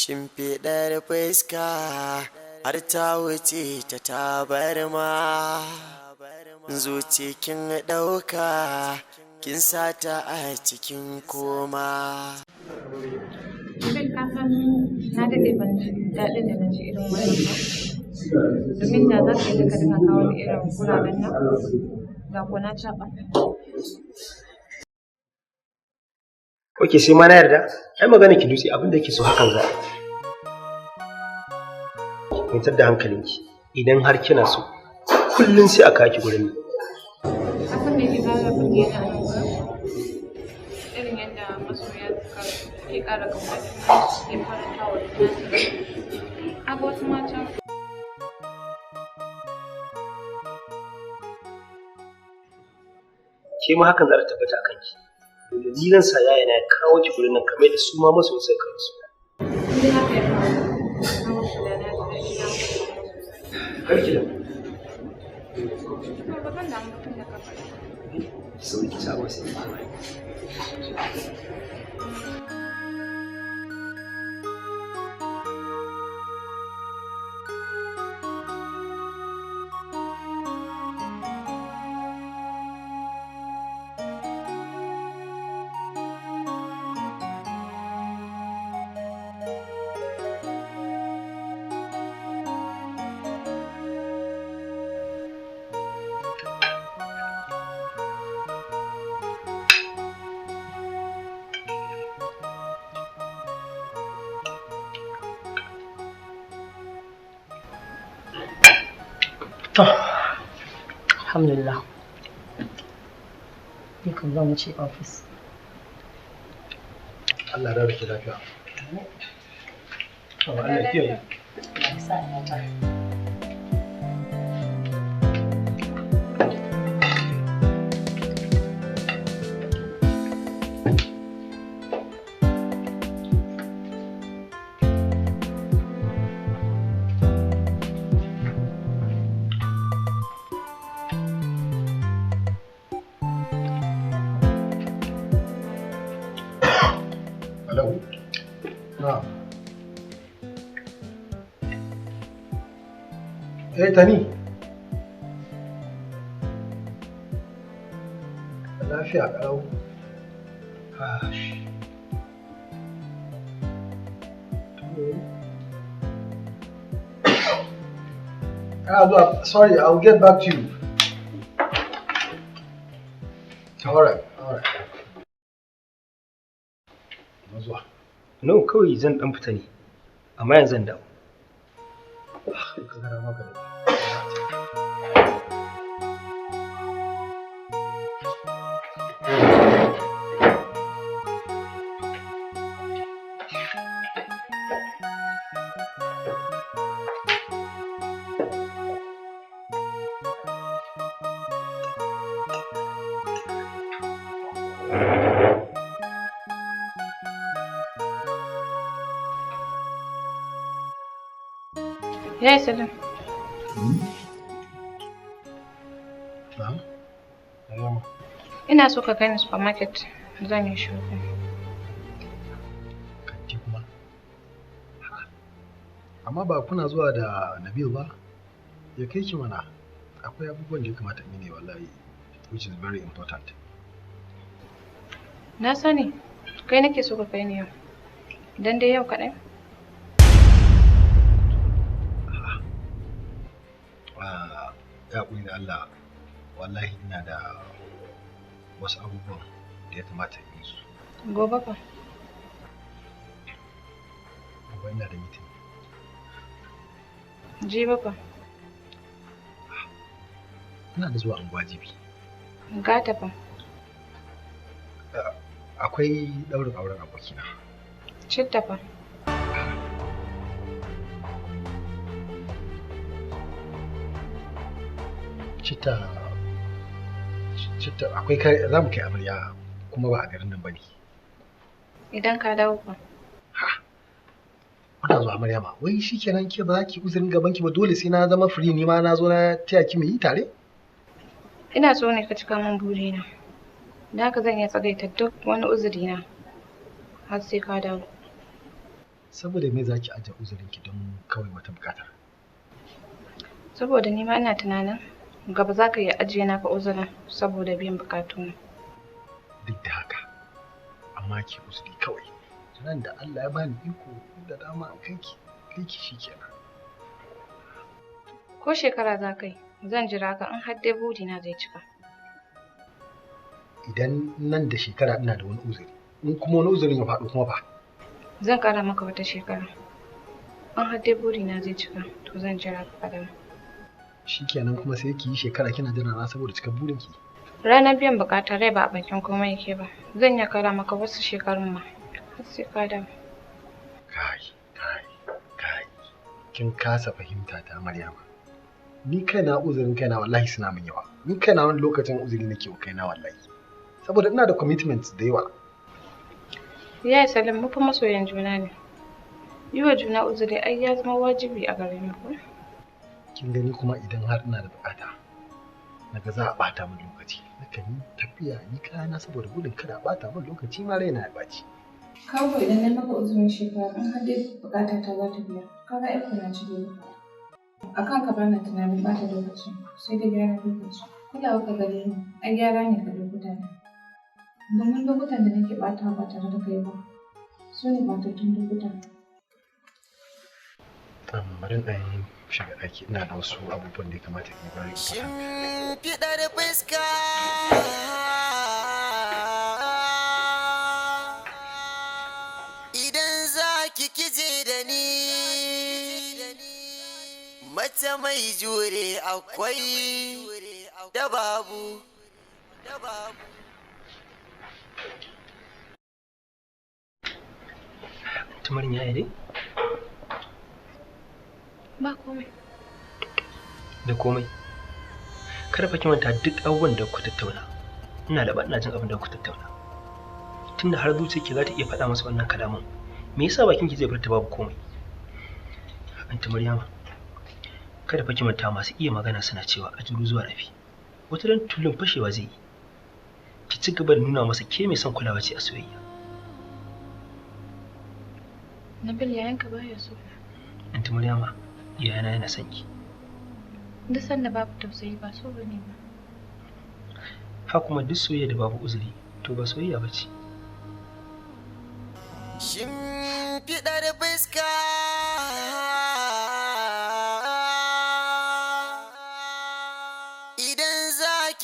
shimfiɗar fuska har ta wuce ta tabarma, zuci kin ɗauka kin sata a cikin koma. Bin kasan na daɗe ban ji daɗin da na ji irin wannan ba. Domin da za ka yi duka kawo ni irin guraren nan, da ko na caɓa. Ok, sai ma na yarda. Ai magana ki dutse abin da yake so hakan za a yi. Kwantar da hankalinki. Idan har kina so, kullum sai a kawo ki gurin nan. Kasan me ke ƙara burge ni a nan gurin? Irin yadda masoya ke ƙara ƙaunar juna, ke faranta wa juna. Haka wasu mata. Ke ma hakan za ta tabbata a kanki. Ni zan sa yaya na ya kawo ki gurin nan kamar da su ma masu sai kawo su. Karki da. Sauki sabon sai ba. To, alhamdulillah. Ni kan zan wuce ofis. Allah ya rike lafiya. Allah ya kiyaye. Ya sa ina ta. Hello. Tani. Lafiya ƙalau. Sorry, I'll get back to you. All right. No, kawai zan dan fita ne. Amma yanzu zan dawo. Ya yi salam. Ina so ka kai ni supermarket zan yi shopping. Kanti kuma? Amma ba kuna zuwa da Nabil ba? Ya kai ki mana. Akwai abubuwan da ya kamata in yi ne wallahi, which is very important. Na sani, kai nake so ka kai ni yau. Dan dai yau kaɗai. Ya ƙuri da Allah, wallahi ina da wasu abubuwan da ya kamata in yi su. Gobe fa? Gobe ina da meeting. Jibi fa? Ina da zuwa unguwa jibi. Gata fa? Akwai ɗaurin auren abokina. Citta fa? Citta akwai kai za mu kai amarya kuma ba a garin nan bane. Idan ka dawo fa? Kuna zuwa amarya ma wai shikenan ke ba za ki uzurin gaban ki ba dole sai na zama free ni ma na zo na taya ki mu yi tare? Ina so ne ka cika min burina. Da haka zan iya tsagaita duk wani uzurina har sai ka dawo. Saboda me za ki ajiye uzurinki don kawai wata buƙatar? Saboda ni ma ina tunanin gaba za ka iya ajiye naka uzurin saboda biyan buƙatuna. Duk da haka, amma ki uzuri kawai. Nan da Allah ya bani iko da dama kai ki shi kenan. Ko shekara za ka yi, zan jira ka in har dai burina zai cika. Idan nan da shekara ina da wani uzuri, in kuma wani uzurin ya faɗo kuma fa? Zan ƙara maka wata shekara. In har dai burina zai cika, to zan jira ka kaɗan. Shi kenan kuma sai ki yi shekara kina jira na saboda cikar burinki? Ranar biyan buƙatar rai ba a bakin komai yake ba. Zan iya ƙara maka wasu shekarun ma. Har sai ka dawo. Kai. Kin kasa fahimta ta Maryama. Ni kaina uzurin kaina wallahi suna min yawa. Ni kaina wani lokacin uzuri nake wa kaina wallahi. Saboda ina da commitments da yawa. Ya Salim, mu fa masoyan juna ne. Yi wa juna uzuri ai ya zama wajibi a gare mu ko? Kin gani kuma idan har ina da buƙata, naga za a ɓata min lokaci. Nakan yi tafiya ni kayana saboda gudun kada a ɓata min lokaci ma raina ya ɓaci. Kawo idan na maka uzurin shekara in har dai buƙata ta za ta biya, ka ga aiko na ci gaba. A kan ka bana tunanin ɓata lokaci, sai da gyara lokaci. Kulawa ka gare ni, ai gyara ne ga lokuta ne. Domin lokutan da nake ɓata ba tare da kai ba, su ne ɓatattun lokuta. Bari in shiga ɗaki, ina da wasu abubuwan da ya kamata in bari. Shimfiɗar fuska idan za ki kije da ni, mace mai jure akwai da babu. Tumarin yaya dai? Ba komai. Da komai. Kada fa ki manta duk abubuwan da ku tattauna. Ina da ina jin abin da ku tattauna. Tunda har zuciyarki za ta iya faɗa masa wannan kalaman, me yasa bakin ki zai furta babu komai? Anti Maryama, kada fa ki manta masu iya magana suna cewa a juru zuwa rafi. Wata ran tulun fashewa zai yi. Ki ci gaba da nuna masa ke mai son kulawa ce a soyayya. Nabil yayanka baya so. Anti Maryama, yayana yana son ki. Duk sanda babu tausayi ba so bane ba. Ha kuma duk soyayya da babu uzuri to ba soyayya ba ce. Shimfiɗar fuska